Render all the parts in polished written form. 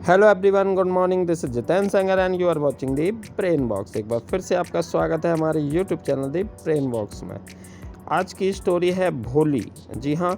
Hello everyone, good morning. This is Jitendra Sangar and you are watching the Brain Box. एक बार फिर से आपका स्वागत है हमारे YouTube channel the Brain Box में। आज की स्टोरी है भोली। जी हाँ,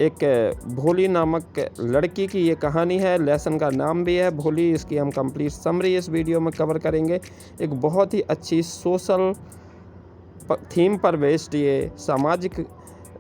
एक भोली नामक लड़की की ये कहानी है। लेसन का नाम भी है भोली। इसकी हम कंप्लीट समरी इस वीडियो में कवर करेंगे। एक बहुत ही अच्छी सोशल थीम पर बेस्ड ये सामाजिक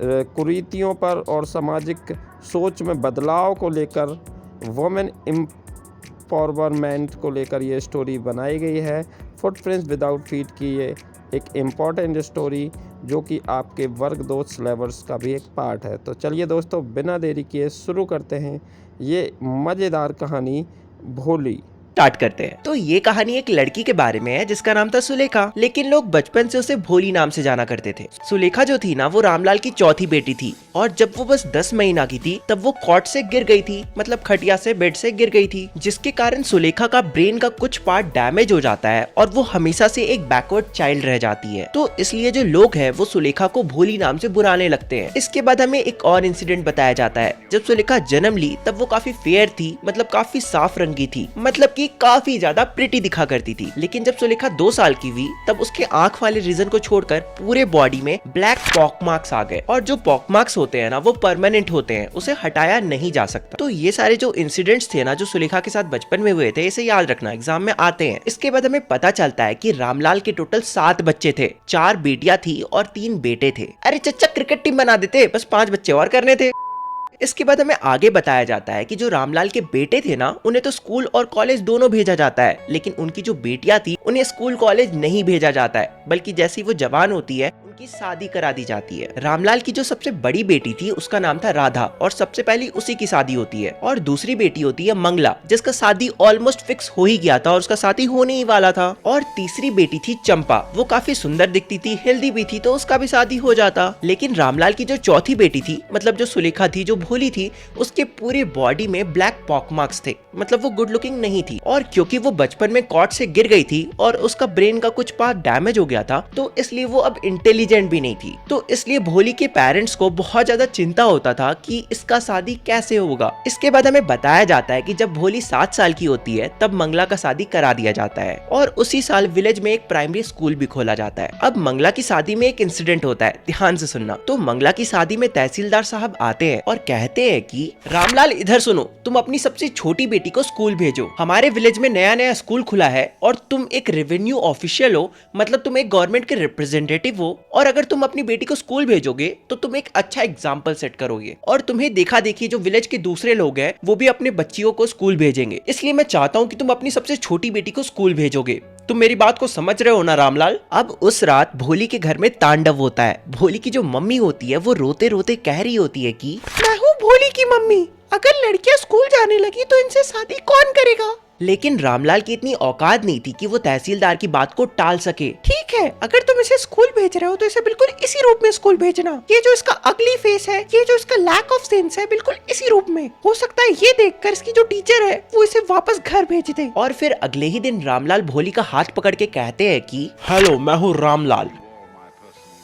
कुरीतियों पर और सामाजिक सोच में बदलाव को लेकर वुमेन एम्पावरमेंट को लेकर ये स्टोरी बनाई गई है। फुटप्रिंट्स विदाउट फीट की ये एक इम्पॉर्टेंट स्टोरी जो कि आपके वर्ग दोस्त सिलेबस का भी एक पार्ट है। तो चलिए दोस्तों, बिना देरी किए शुरू करते हैं ये मज़ेदार कहानी भोली। स्टार्ट करते हैं। तो ये कहानी एक लड़की के बारे में है जिसका नाम था सुलेखा, लेकिन लोग बचपन से उसे भोली नाम से जाना करते थे। सुलेखा जो थी ना, वो रामलाल की चौथी बेटी थी और जब वो बस 10 महीना की थी तब वो कॉट से गिर गई थी, मतलब खटिया से, बेड से गिर गई थी, जिसके कारण सुलेखा का ब्रेन का कुछ पार्ट डैमेज हो जाता है और वो हमेशा से एक बैकवर्ड चाइल्ड रह जाती है। तो इसलिए जो लोग हैं वो सुलेखा को भोली नाम से बुलाने लगते हैं। इसके बाद हमें एक और इंसिडेंट बताया जाता है। जब सुलेखा जन्म ली तब वो काफी फेयर थी, मतलब काफी साफ रंगी थी, मतलब की काफी ज्यादा प्रिटी दिखा करती थी। लेकिन जब सुलेखा 2 साल की हुई तब उसके आंख वाले रीजन को छोड़कर पूरे बॉडी में ब्लैक पॉक मार्क्स आ गए और जो पॉक मार्क्स होते हैं ना, वो परमानेंट होते हैं, उसे हटाया नहीं जा सकता। तो ये सारे जो इंसिडेंट्स थे ना जो सुलेखा के साथ बचपन में हुए थे, इसे याद रखना, एग्जाम में आते हैं। इसके बाद हमें पता चलता है कि रामलाल के टोटल 7 बच्चे थे, 4 बेटियां थी और 3 बेटे थे। अरे चच्चा, क्रिकेट टीम बना देते, बस 5 बच्चे और करने थे। इसके बाद हमें आगे बताया जाता है कि जो रामलाल के बेटे थे ना, उन्हें तो स्कूल और कॉलेज दोनों भेजा जाता है, लेकिन उनकी जो बेटियां थी उन्हें स्कूल कॉलेज नहीं भेजा जाता है, बल्कि जैसे ही वो जवान होती है उनकी शादी करा दी जाती है। रामलाल की जो सबसे बड़ी बेटी थी उसका नाम था राधा और सबसे पहले उसी की शादी होती है। और दूसरी बेटी होती है मंगला, जिसका शादी ऑलमोस्ट फिक्स हो ही गया था और उसका शादी होने ही वाला था। और तीसरी बेटी थी चंपा, वो काफी सुंदर दिखती थी, हेल्दी भी थी, तो उसका भी शादी हो जाता। लेकिन रामलाल की जो चौथी बेटी थी, मतलब जो सुलेखा थी, जो भोली थी, उसके पूरे बॉडी में ब्लैक पॉक मार्क्स थे, मतलब वो गुड लुकिंग नहीं थी। और क्योंकि वो बचपन में कॉट से गिर गई थी और उसका ब्रेन का कुछ पार्ट डैमेज हो गया था, तो इसलिए वो अब इंटेलिजेंट भी नहीं थी। तो इसलिए भोली के पेरेंट्स को बहुत ज्यादा चिंता होता था कि इसका शादी कैसे होगा। इसके बाद हमें बताया जाता है कि जब भोली 7 साल की होती है तब मंगला का शादी करा दिया जाता है और उसी साल विलेज में एक प्राइमरी स्कूल भी खोला जाता है। अब मंगला की शादी में एक इंसिडेंट होता है, ध्यान से सुनना। तो मंगला की शादी में तहसीलदार साहब आते हैं और कहते हैं कि रामलाल, इधर सुनो, तुम अपनी सबसे छोटी बेटी को स्कूल भेजो। हमारे विलेज में नया नया स्कूल खुला है और तुम एक रेवेन्यू ऑफिशियल हो, मतलब तुम एक गवर्नमेंट के रिप्रेजेंटेटिव हो, और अगर तुम अपनी बेटी को स्कूल भेजोगे तो तुम एक अच्छा एग्जाम्पल सेट करोगे और तुम्हें देखा देखी जो विलेज के दूसरे लोग हैं वो भी अपने बच्चियों को स्कूल भेजेंगे। इसलिए मैं चाहता हूँ कि तुम अपनी सबसे छोटी बेटी को स्कूल भेजोगे। तुम मेरी बात को समझ रहे हो ना रामलाल? अब उस रात भोली के घर में तांडव होता है। भोली की जो मम्मी होती है वो रोते रोते कह रही होती है कि मैं हूँ भोली की मम्मी, अगर लड़कियां स्कूल जाने लगी तो इनसे शादी कौन करेगा? लेकिन रामलाल की इतनी औकात नहीं थी कि वो तहसीलदार की बात को टाल सके। ठीक है, अगर तुम इसे स्कूल भेज रहे हो तो इसे बिल्कुल इसी रूप में स्कूल भेजना। ये जो इसका अगली फेस है, ये जो इसका लैक ऑफ सेंस है, बिल्कुल इसी रूप में। हो सकता है ये देखकर इसकी जो टीचर है वो इसे वापस घर भेज दे। और फिर अगले ही दिन रामलाल भोली का हाथ पकड़ के कहते हैं कि हेलो, मैं हूँ रामलाल।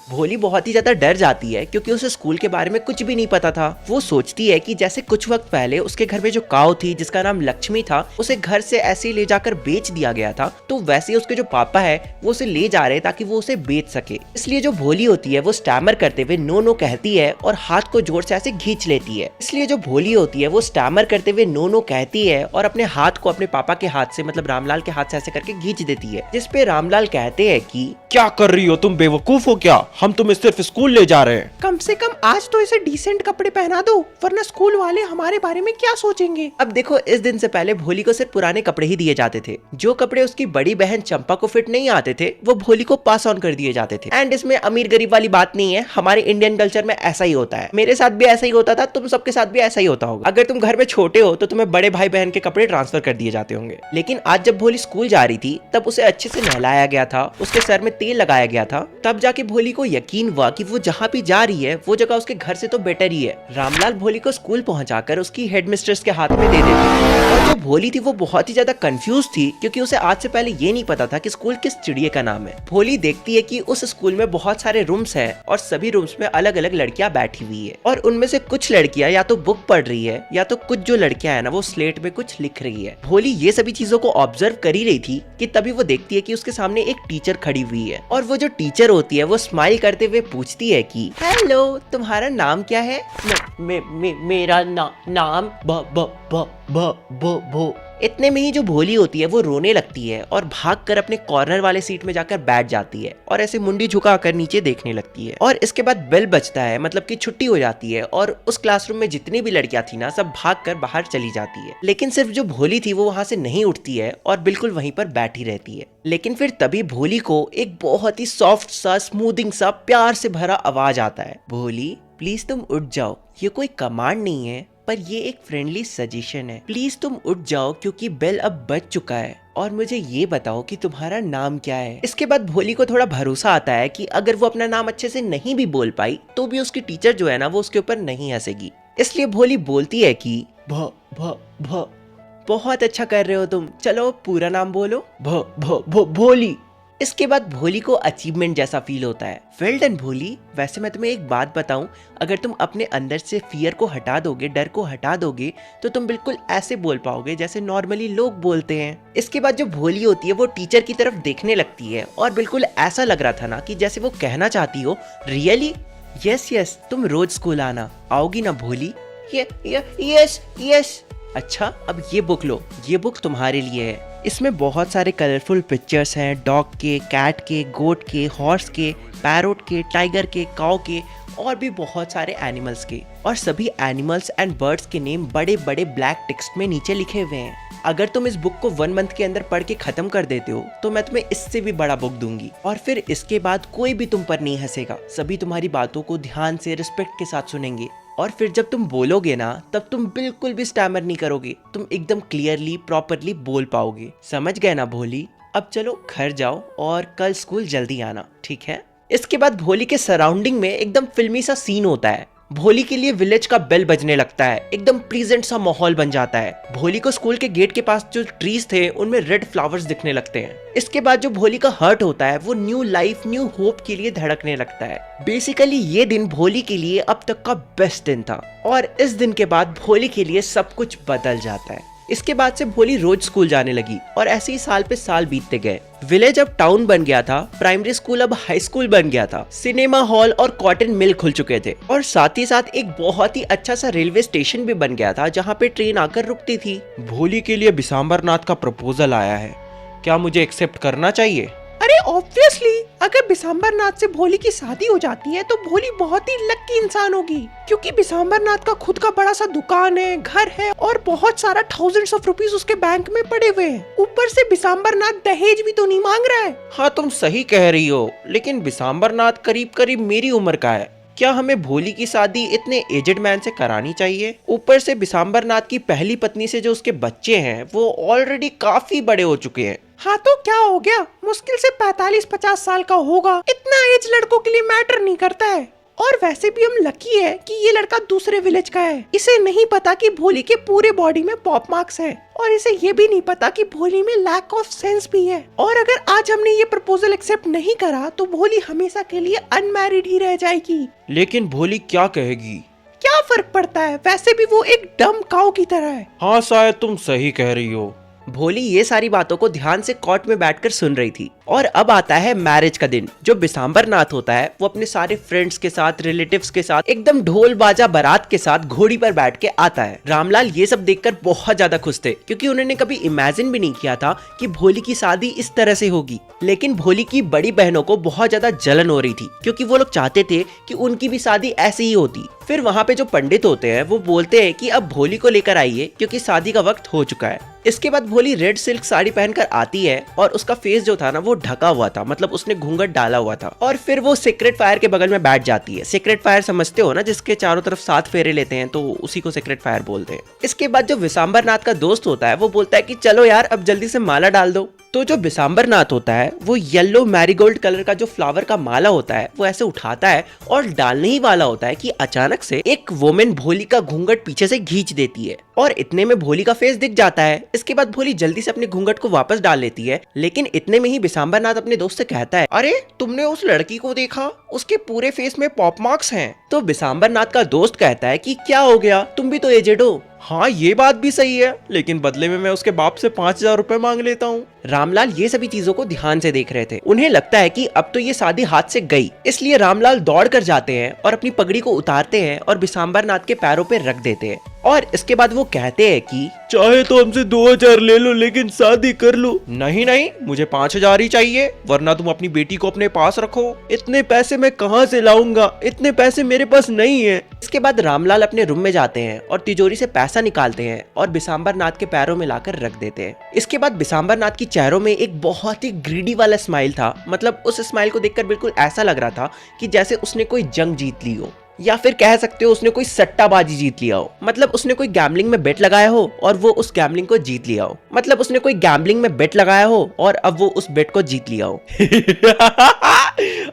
भोली बहुत ही ज्यादा डर जाती है क्योंकि उसे स्कूल के बारे में कुछ भी नहीं पता था। वो सोचती है कि जैसे कुछ वक्त पहले उसके घर में जो काऊ थी जिसका नाम लक्ष्मी था, उसे घर से ऐसे ही ले जाकर बेच दिया गया था, तो वैसे ही उसके जो पापा है वो उसे ले जा रहे ताकि वो उसे बेच सके। इसलिए जो भोली होती है वो स्टैमर करते हुए नो नो कहती है और हाथ को जोर से ऐसे खींच लेती है। इसलिए जो भोली होती है वो स्टैमर करते हुए नो नो कहती है और अपने हाथ को अपने पापा के हाथ से, मतलब रामलाल के हाथ से ऐसे करके खींच देती है, जिसपे रामलाल कहते हैं कि क्या कर रही हो तुम, बेवकूफ हो क्या? हम तुम्हें सिर्फ स्कूल ले जा रहे हैं। कम से कम आज तो इसे डिसेंट कपड़े पहना दो, वरना स्कूल वाले हमारे बारे में क्या सोचेंगे। अब देखो, इस दिन से पहले भोली को सिर्फ पुराने कपड़े ही दिए जाते थे। जो कपड़े उसकी बड़ी बहन चंपा को फिट नहीं आते थे वो भोली को पास ऑन कर दिए जाते थे। एंड इसमें अमीर गरीब वाली बात नहीं है, हमारे इंडियन कल्चर में ऐसा ही होता है। मेरे साथ भी ऐसा ही होता था, तुम सबके साथ भी ऐसा ही होता होगा। अगर तुम घर में छोटे हो तो तुम्हें बड़े भाई बहन के कपड़े ट्रांसफर कर दिए जाते होंगे। लेकिन आज जब भोली स्कूल जा रही थी तब उसे अच्छे से नहलाया गया था, उसके सर में तेल लगाया गया था, तब जाके भोली को यकीन हुआ कि वो जहाँ भी जा रही है वो जगह उसके घर से तो बेटर ही है। रामलाल भोली को स्कूल पहुंचाकर उसकी हेडमिस्ट्रेस के हाथ में दे देते। और जो भोली थी वो बहुत ही ज्यादा कंफ्यूज थी, क्योंकि उसे आज से पहले ये नहीं पता था कि स्कूल किस चिड़िया का नाम है। भोली देखती है कि उस स्कूल में बहुत सारे रूम्स हैं और सभी रूम्स में अलग अलग लड़कियां बैठी हुई है, और उनमें से कुछ लड़कियां या तो बुक पढ़ रही है या तो कुछ जो लड़कियां है ना वो स्लेट में कुछ लिख रही है। भोली ये सभी चीजों को ऑब्जर्व कर ही रही थी कि तभी वो देखती है कि उसके सामने एक टीचर खड़ी हुई है, और वो जो टीचर होती है वो स्माइल करते हुए पूछती है कि हेलो, तुम्हारा नाम क्या है? मेरा नाम भो। इतने में ही जो भोली होती है वो रोने लगती है और भागकर अपने कॉर्नर वाले सीट में जाकर बैठ जाती है और ऐसे मुंडी झुकाकर नीचे देखने लगती है। और इसके बाद बेल बजता है, मतलब कि छुट्टी हो जाती है, और उस क्लासरूम में जितनी भी लड़कियां थी ना सब भागकर बाहर चली जाती है। लेकिन सिर्फ जो भोली थी वो वहां से नहीं उठती है और बिल्कुल वहीं पर बैठी रहती है। लेकिन फिर तभी भोली को एक बहुत ही सॉफ्ट सा, स्मूथिंग सा, प्यार से भरा आवाज आता है, भोली प्लीज तुम उठ जाओ, ये कोई कमांड नहीं है पर ये एक फ्रेंडली सजेशन है। प्लीज तुम उठ जाओ क्योंकि बेल अब बज चुका है, और मुझे ये बताओ कि तुम्हारा नाम क्या है। इसके बाद भोली को थोड़ा भरोसा आता है कि अगर वो अपना नाम अच्छे से नहीं भी बोल पाई तो भी उसकी टीचर जो है ना वो उसके ऊपर नहीं हंसेगी। इसलिए भोली बोलती है कि भ भ भ बहुत अच्छा कर रहे हो तुम, चलो पूरा नाम बोलो, भ भ भ भोली। इसके बाद भोली को अचीवमेंट जैसा फील होता है। वेल डन भोली। वैसे मैं तुम्हें एक बात बताऊं, अगर तुम अपने अंदर से फियर को हटा दोगे, डर को हटा दोगे, तो तुम बिल्कुल ऐसे बोल पाओगे जैसे नॉर्मली लोग बोलते हैं। इसके बाद जो भोली होती है वो टीचर की तरफ देखने लगती है और बिल्कुल ऐसा लग रहा था ना कि जैसे वो कहना चाहती हो, रियली? यस तुम रोज स्कूल आना, आओगी ना भोली? यस। अच्छा, अब ये बुक लो, ये बुक तुम्हारे लिए है। इसमें बहुत सारे कलरफुल पिक्चर्स हैं, डॉग के, कैट के, गोट के, हॉर्स के, पैरोट के, टाइगर के, काऊ के, और भी बहुत सारे एनिमल्स के। और सभी एनिमल्स एंड बर्ड्स के नेम बड़े बड़े ब्लैक टेक्स्ट में नीचे लिखे हुए हैं। अगर तुम इस बुक को 1 मंथ के अंदर पढ़ के खत्म कर देते हो तो मैं तुम्हें इससे भी बड़ा बुक दूंगी, और फिर इसके बाद कोई भी तुम पर नहीं हंसेगा, सभी तुम्हारी बातों को ध्यान से, रिस्पेक्ट के साथ सुनेंगे। और फिर जब तुम बोलोगे ना तब तुम बिल्कुल भी स्टैमर नहीं करोगे, तुम एकदम क्लियरली, प्रॉपरली बोल पाओगे। समझ गए ना भोली? अब चलो घर जाओ और कल स्कूल जल्दी आना, ठीक है? इसके बाद भोली के सराउंडिंग में एकदम फिल्मी सा सीन होता है। भोली के लिए विलेज का बेल बजने लगता है, एकदम प्लीजेंट सा माहौल बन जाता है। भोली को स्कूल के गेट के पास जो ट्रीज थे उनमें रेड फ्लावर्स दिखने लगते हैं। इसके बाद जो भोली का हार्ट होता है वो न्यू लाइफ, न्यू होप के लिए धड़कने लगता है। बेसिकली ये दिन भोली के लिए अब तक का बेस्ट दिन था, और इस दिन के बाद भोली के लिए सब कुछ बदल जाता है। इसके बाद से भोली रोज स्कूल जाने लगी और ऐसे ही साल पे साल बीतते गए। विलेज अब टाउन बन गया था, प्राइमरी स्कूल अब हाई स्कूल बन गया था, सिनेमा हॉल और कॉटन मिल खुल चुके थे, और साथ ही साथ एक बहुत ही अच्छा सा रेलवे स्टेशन भी बन गया था जहाँ पे ट्रेन आकर रुकती थी। भोली के लिए बिसाम्बरनाथ का प्रपोजल आया है, क्या मुझे एक्सेप्ट करना चाहिए? अरे ऑब्वियसली, अगर बिसाम्बरनाथ से भोली की शादी हो जाती है तो भोली बहुत ही लकी इंसान होगी, क्योंकि बिसाम्बरनाथ का खुद का बड़ा सा दुकान है, घर है, और बहुत सारा थाउजेंड्स ऑफ रुपीस उसके बैंक में पड़े हुए हैं। ऊपर से बिसाम्बरनाथ दहेज भी तो नहीं मांग रहा है। हाँ तुम सही कह रही हो, लेकिन बिसाम्बरनाथ करीब करीब मेरी उम्र का है, क्या हमें भोली की शादी इतने एजेड मैन से करानी चाहिए? ऊपर से बिसाम्बरनाथ की पहली पत्नी से जो उसके बच्चे हैं वो ऑलरेडी काफी बड़े हो चुके हैं। हाँ तो क्या हो गया, मुश्किल से 45-50 साल का होगा, इतना एज लड़कों के लिए मैटर नहीं करता है। और वैसे भी हम लकी है कि ये लड़का दूसरे विलेज का है। इसे नहीं पता कि भोली के पूरे बॉडी में पॉप मार्क्स है, और इसे ये भी नहीं पता कि भोली में लैक ऑफ सेंस भी है। और अगर आज हमने ये प्रपोजल एक्सेप्ट नहीं करा तो भोली हमेशा के लिए अनमैरिड ही रह जाएगी। लेकिन भोली क्या कहेगी? क्या फर्क पड़ता है, वैसे भी वो एक डम काऊ की तरह है। हाँ शायद तुम सही कह रही हो। भोली ये सारी बातों को ध्यान से कोर्ट में बैठकर सुन रही थी। और अब आता है मैरिज का दिन। जो बिसाम्बरनाथ होता है वो अपने सारे फ्रेंड्स के साथ, रिलेटिव्स के साथ, एकदम ढोल बाजा बारात के साथ घोड़ी पर बैठ के आता है। रामलाल ये सब देखकर बहुत ज्यादा खुश थे, क्योंकि उन्होंने कभी इमेजिन भी नहीं किया था कि भोली की शादी इस तरह से होगी। लेकिन भोली की बड़ी बहनों को बहुत ज्यादा जलन हो रही थी, क्योंकि वो लोग चाहते थे कि उनकी भी शादी ऐसे ही होती। फिर वहाँ पे जो पंडित होते हैं वो बोलते हैं कि अब भोली को लेकर आइए, क्योंकि शादी का वक्त हो चुका है। इसके बाद भोली रेड सिल्क साड़ी पहनकर आती है, और उसका फेस जो था ना वो ढका हुआ था, मतलब उसने घूंघट डाला हुआ था। और फिर वो सीक्रेट फायर के बगल में बैठ जाती है। सीक्रेट फायर समझते हो ना, जिसके चारों तरफ 7 फेरे लेते हैं, तो उसी को सीक्रेट फायर बोलते हैं। इसके बाद जो बिसाम्बरनाथ का दोस्त होता है वो बोलता है कि चलो यार अब जल्दी से माला डाल दो। तो जो बिसाम्बर नाथ होता है वो येलो मैरीगोल्ड कलर का जो फ्लावर का माला होता है वो ऐसे उठाता है और डालने ही वाला होता है कि अचानक से एक वोमेन भोली का घूंघट पीछे से खींच देती है और इतने में भोली का फेस दिख जाता है। इसके बाद भोली जल्दी से अपने घूंघट को वापस डाल लेती है, लेकिन इतने में ही बिसाम्बर नाथ अपने दोस्त से कहता है, अरे तुमने उस लड़की को देखा, उसके पूरे फेस में पॉप मार्क्स हैं। तो बिसाम्बर नाथ का दोस्त कहता है कि क्या हो गया, तुम भी तो एजेड हो। हाँ ये बात भी सही है, लेकिन बदले में मैं उसके बाप से 5,000 रुपए मांग लेता हूँ। रामलाल ये सभी चीजों को ध्यान से देख रहे थे। उन्हें लगता है कि अब तो ये शादी हाथ से गई, इसलिए रामलाल दौड़ कर जाते हैं और अपनी पगड़ी को उतारते हैं और बिसाम्बर नाथ के पैरों पे रख देते हैं। और इसके बाद वो कहते हैं कि चाहे तो हमसे 2,000 ले लो, लेकिन शादी कर लो। नहीं नहीं, मुझे 5,000 ही चाहिए, वरना तुम अपनी बेटी को अपने पास रखो। इतने पैसे मैं कहाँ से लाऊंगा, इतने पैसे मेरे पास नहीं है। इसके बाद रामलाल अपने रूम में जाते हैं और तिजोरी से पैसा निकालते हैं और बिसाम्बर नाथ के पैरों में लाकर रख देते हैं। इसके बाद बिसाम्बर नाथ की चेहरों में एक बहुत ही ग्रीडी वाला स्माइल था। मतलब उस स्माइल को देखकर बिल्कुल ऐसा लग रहा था कि जैसे उसने कोई जंग जीत ली हो, या फिर कह सकते हो उसने कोई सट्टाबाजी जीत लिया हो। मतलब उसने कोई गैम्बलिंग में बेट लगाया हो और वो उस गैम्बलिंग को जीत लिया हो। मतलब उसने कोई गैम्बलिंग में बेट लगाया हो और अब वो उस बेट को जीत लिया हो।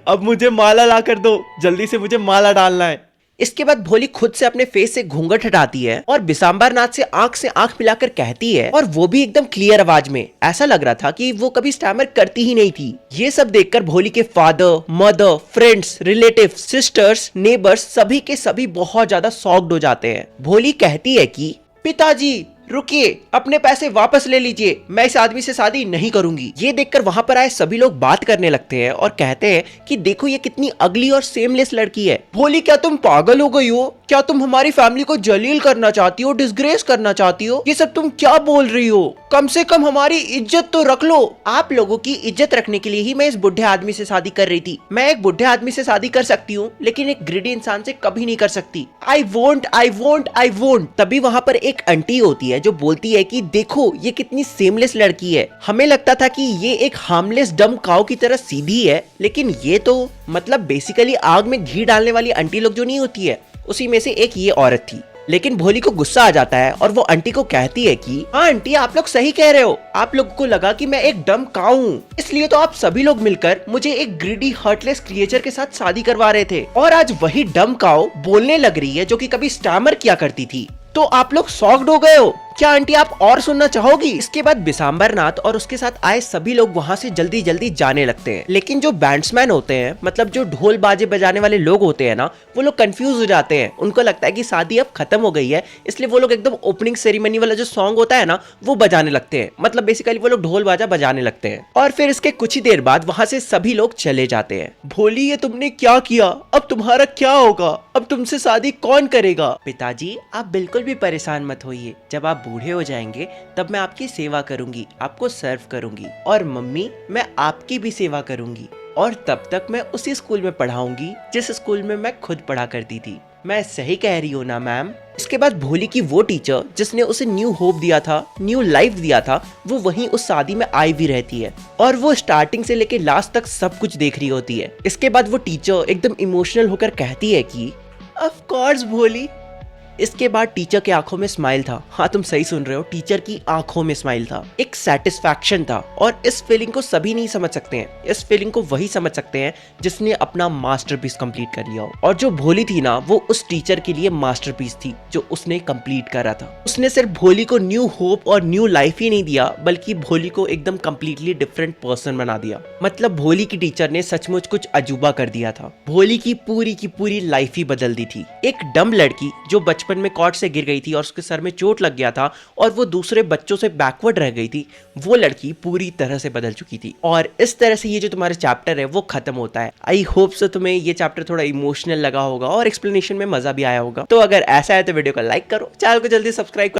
अब मुझे माला ला कर दो, जल्दी से मुझे माला डालना है। इसके बाद भोली खुद से अपने फेस से घूंघट हटाती है और बिसाम्बर नाथ से आंख मिलाकर कहती है, और वो भी एकदम क्लियर आवाज में। ऐसा लग रहा था कि वो कभी स्टैमर करती ही नहीं थी। ये सब देखकर भोली के father, mother, friends, relative, sisters, neighbours सभी के सभी बहुत ज्यादा शॉक्ड हो जाते हैं। भोली कहती है कि पिताजी रुकिए, अपने पैसे वापस ले लीजिए, मैं इस आदमी से शादी नहीं करूंगी। ये देखकर वहां पर आए सभी लोग बात करने लगते हैं और कहते हैं कि देखो ये कितनी अगली और सेमलेस लड़की है। भोली क्या तुम पागल हो गई हो? क्या तुम हमारी फैमिली को जलील करना चाहती हो, डिसग्रेस करना चाहती हो? ये सब तुम क्या बोल रही हो? कम से कम हमारी इज्जत तो रख लो। आप लोगों की इज्जत रखने के लिए ही मैं इस बुढ़े आदमी से शादी कर रही थी। मैं एक बुढ़े आदमी से शादी कर सकती हूँ, लेकिन एक ग्रीडी इंसान से कभी नहीं कर सकती। I won't, I won't, I won't. तभी वहां पर एक आंटी होती है जो बोलती है कि देखो ये कितनी सेमलेस लड़की है। हमें लगता था कि ये एक हार्मलेस डम काऊ की तरह सीधी है, लेकिन ये तो मतलब बेसिकली आग में घी डालने वाली आंटी लोग जो नहीं होती है, उसी में से एक ये औरत थी। लेकिन भोली को गुस्सा आ जाता है और वो आंटी को कहती है कि हाँ आंटी, आप लोग सही कह रहे हो। आप लोगों को लगा कि मैं एक डम काऊ हूँ, इसलिए तो आप सभी लोग मिलकर मुझे एक ग्रीडी हर्टलेस क्रिएचर के साथ शादी करवा रहे थे। और आज वही डम काऊ बोलने लग रही है जो कि कभी स्टैमर किया करती थी। तो आप लोग शॉक्ड हो गए हो क्या आंटी? आप और सुनना चाहोगी? इसके बाद बिसाम्बर नाथ और उसके साथ आए सभी लोग वहां से जल्दी जल्दी जाने लगते हैं। लेकिन जो बैंड्समैन होते हैं, मतलब जो ढोल बाजे बजाने वाले लोग होते हैं ना, वो लोग कंफ्यूज हो जाते हैं। उनको लगता है कि शादी अब खत्म हो गई है, इसलिए वो लोग एकदम ओपनिंग सेरेमनी वाला जो सॉन्ग होता है ना, वो बजाने लगते हैं। मतलब बेसिकली वो लोग ढोल बाजा बजाने लगते हैं। और फिर इसके कुछ ही देर बाद वहां से सभी लोग चले जाते हैं। भोली ये तुमने क्या किया? अब तुम्हारा क्या होगा? अब तुमसे शादी कौन करेगा? पिताजी आप बिल्कुल भी परेशान मत होइए, जब आप बूढ़े हो जाएंगे तब मैं आपकी सेवा करूंगी, आपको सर्व करूंगी। और मम्मी मैं आपकी भी सेवा करूंगी, और तब तक मैं उसी स्कूल में पढ़ाऊंगी जिस स्कूल में मैं खुद पढ़ा करती थी। मैं सही कह रही हूँ ना मैम? इसके बाद भोली की वो टीचर जिसने उसे न्यू होप दिया था, न्यू लाइफ दिया था, वो वहीं उस शादी में आई भी रहती है और वो स्टार्टिंग से लेके लास्ट तक सब कुछ देख रही होती है। इसके बाद वो टीचर एकदम इमोशनल होकर कहती है कि ऑफ कोर्स भोली। इसके बाद टीचर के आंखों में स्माइल था। हाँ तुम सही सुन रहे हो, टीचर की आंखों में स्माइल था, एक सेटिस्फैक्शन था। और इस फीलिंग को सभी नहीं समझ सकते हैं, इस फीलिंग को वही समझ सकते हैं जिसने अपना मास्टरपीस कंप्लीट कर लिया हो। और जो भोली थी ना, वो उस टीचर के लिए मास्टरपीस थी जो उसने कंप्लीट करा था। उसने सिर्फ भोली को न्यू होप और न्यू लाइफ ही नहीं दिया, बल्कि भोली को एकदम कंप्लीटली डिफरेंट पर्सन बना दिया। मतलब भोली की टीचर ने सचमुच कुछ अजूबा कर दिया था। भोली की पूरी लाइफ ही बदल दी थी। एक डम लड़की जो बचपन में कॉर्ड से गिर गई थी और उसके सर में चोट लग गया था और वो दूसरे बच्चों से बैकवर्ड रह गई थी, वो लड़की पूरी तरह से बदल चुकी थी। और इस तरह से ये जो तुम्हारा चैप्टर है वो खत्म होता है। आई होप सो तुम्हें ये चैप्टर थोड़ा इमोशनल लगा होगा और एक्सप्लेनेशन में मजा भी आया होगा। तो अगर ऐसा है तो वीडियो को लाइक करो, चैनल को जल्दी सब्सक्राइब